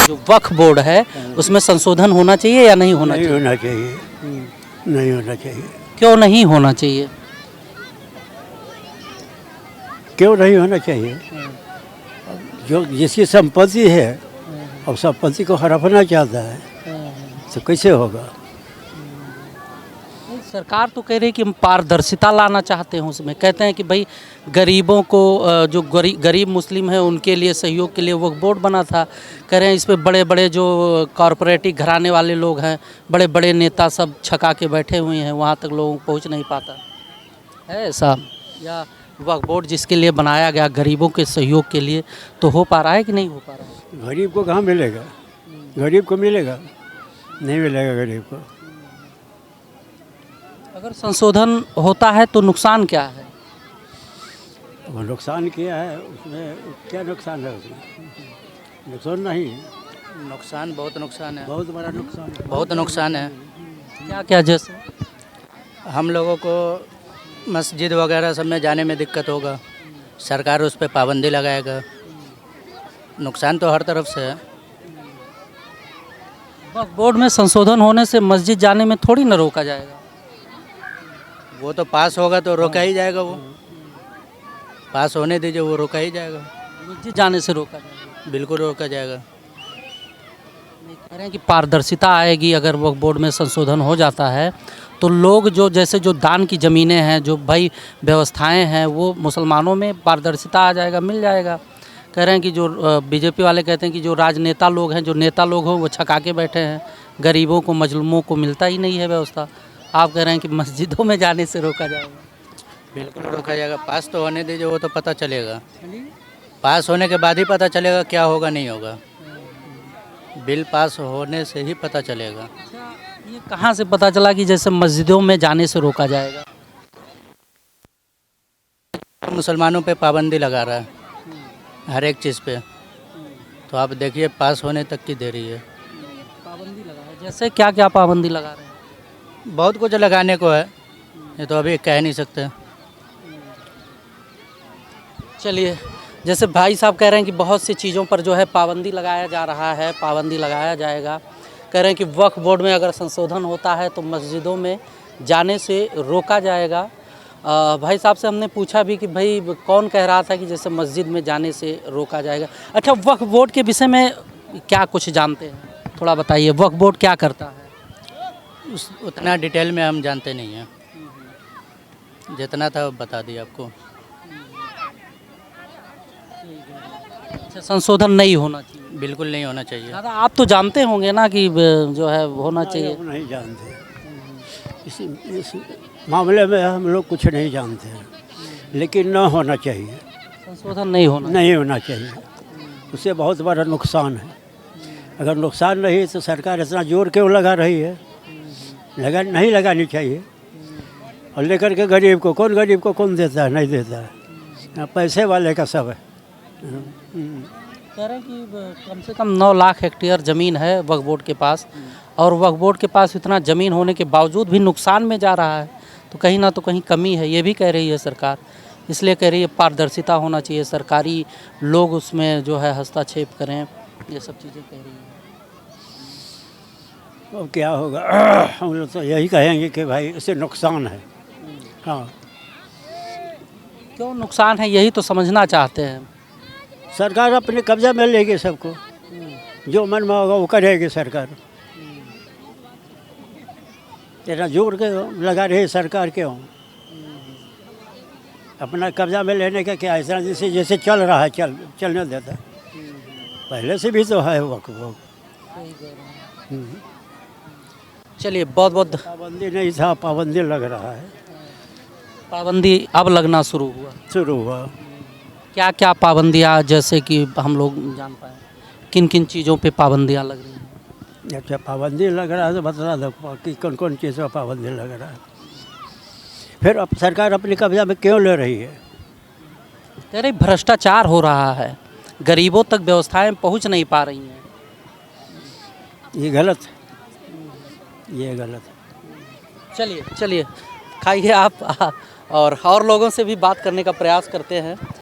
जो वक्फ बोर्ड है उसमें संशोधन होना चाहिए या नहीं होना नहीं चाहिए? होना चाहिए, नहीं होना चाहिए। क्यों नहीं होना चाहिए? क्यों नहीं होना चाहिए? जो जिसकी संपत्ति है और संपत्ति को हड़पना चाहता है तो कैसे होगा? सरकार तो कह रही है कि हम पारदर्शिता लाना चाहते हैं उसमें। कहते हैं कि भाई गरीबों को जो गरीब मुस्लिम हैं उनके लिए सहयोग के लिए वक्फ बोर्ड बना था। कह रहे हैं इस पे बड़े बड़े जो कॉरपोरेटिव घराने वाले लोग हैं, बड़े बड़े नेता सब छका के बैठे हुए हैं, वहाँ तक लोगों को पहुँच नहीं पाता है ऐसा। या वक्फ बोर्ड जिसके लिए बनाया गया गरीबों के सहयोग के लिए, तो हो पा रहा है कि नहीं हो पा रहा है? गरीब को कहाँ मिलेगा? गरीब को मिलेगा? नहीं मिलेगा गरीब को। अगर संशोधन होता है तो नुकसान क्या है? वो नुकसान किया है, उसमें क्या नुकसान है? उसमें नुकसान नहीं है, नुकसान बहुत नुकसान है, बहुत बड़ा नुकसान है। बहुत नुकसान है। क्या क्या जैसे? हम लोगों को मस्जिद वगैरह सब में जाने में दिक्कत होगा, सरकार उस पर पाबंदी लगाएगा। नुकसान तो हर तरफ से है। वक्फ बोर्ड में संशोधन होने से मस्जिद जाने में थोड़ी न रोका जाएगा। वो तो पास होगा तो रोका ही जाएगा, वो पास होने दीजिए, वो रोका ही जाएगा, मस्जिद जाने से रोका जाएगा। बिल्कुल रोका जाएगा। नहीं, कह रहे हैं कि पारदर्शिता आएगी अगर वक्फ बोर्ड में संशोधन हो जाता है तो लोग जो जैसे जो दान की ज़मीनें हैं, जो भाई व्यवस्थाएं हैं, वो मुसलमानों में पारदर्शिता आ जाएगा, मिल जाएगा। कह रहे हैं कि जो बीजेपी वाले कहते हैं कि जो राजनेता लोग हैं, जो नेता लोग हों, वो छका के बैठे हैं, गरीबों को मजलूमों को मिलता ही नहीं है व्यवस्था। आप कह रहे हैं कि मस्जिदों में जाने से रोका जाएगा। बिल्कुल रोका जाएगा। पास तो होने दीजिए, वो तो पता चलेगा। पास होने के बाद ही पता चलेगा क्या होगा नहीं होगा। बिल पास होने से ही पता चलेगा। ये कहाँ से पता चला कि जैसे मस्जिदों में जाने से रोका जाएगा? मुसलमानों पे पाबंदी लगा रहा है हर एक चीज़ पे, तो आप देखिए पास होने तक की देरी है। पाबंदी लगा है, जैसे क्या क्या पाबंदी लगा रहे हैं? बहुत कुछ लगाने को है, ये तो अभी कह नहीं सकते। चलिए, जैसे भाई साहब कह रहे हैं कि बहुत सी चीज़ों पर जो है पाबंदी लगाया जा रहा है, पाबंदी लगाया जाएगा। कह रहे हैं कि वक्फ बोर्ड में अगर संशोधन होता है तो मस्जिदों में जाने से रोका जाएगा। भाई साहब से हमने पूछा भी कि भाई कौन कह रहा था कि जैसे मस्जिद में जाने से रोका जाएगा। अच्छा, वक्फ बोर्ड के विषय में क्या कुछ जानते हैं, थोड़ा बताइए। वक्फ बोर्ड क्या करता है? उतना डिटेल में हम जानते नहीं हैं, जितना था वो बता दिया आपको। अच्छा, संशोधन नहीं होना चाहिए? बिल्कुल नहीं होना चाहिए। दादा, आप तो जानते होंगे ना कि जो है होना चाहिए। हम नहीं जानते, इस मामले में हम लोग कुछ नहीं जानते हैं, लेकिन न होना चाहिए। संशोधन नहीं होना चाहिए, उससे बहुत बड़ा नुकसान है। अगर नुकसान नहीं तो सरकार इतना जोर क्यों लगा रही है? नहीं लगानी चाहिए। और लेकर के गरीब को कौन देता है? नहीं देता है, पैसे वाले का सब है। कह रहे हैं कि कम से कम 9 लाख हेक्टेयर ज़मीन है वक्फ बोर्ड के पास, और वक्फ बोर्ड के पास इतना ज़मीन होने के बावजूद भी नुकसान में जा रहा है, तो कहीं ना तो कहीं कमी है, ये भी कह रही है सरकार। इसलिए कह रही है पारदर्शिता होना चाहिए, सरकारी लोग उसमें जो है हस्तक्षेप करें, ये सब चीज़ें कह रही है। अब क्या होगा? हम लोग तो यही कहेंगे कि भाई इससे नुकसान है। हाँ, क्यों नुकसान है, यही तो समझना चाहते हैं। सरकार अपने कब्जा में लेगी सबको, जो मन में होगा वो करेगी सरकार। इतना जोर के लगा रही सरकार क्यों? अपना कब्जा में लेने का क्या? ऐसा जैसे चल रहा है, चलने देता। पहले से भी तो है वक्फ। चलिए, बहुत बहुत पाबंदी नहीं था, पाबंदी लग रहा है। पाबंदी अब लगना शुरू हुआ। क्या क्या पाबंदियाँ, जैसे कि हम लोग जान पाए, किन किन चीज़ों पे पाबंदियाँ लग रही हैं? अच्छा, पाबंदी लग रहा है तो बता दो कि कौन कौन चीज़ पर पाबंदी लग रहा है। फिर अब सरकार अपने कब्जा में क्यों ले रही है? कह रही भ्रष्टाचार हो रहा है, गरीबों तक व्यवस्थाएं पहुंच नहीं पा रही हैं। ये गलत है, ये गलत है। चलिए खाइए आप, और लोगों से भी बात करने का प्रयास करते हैं।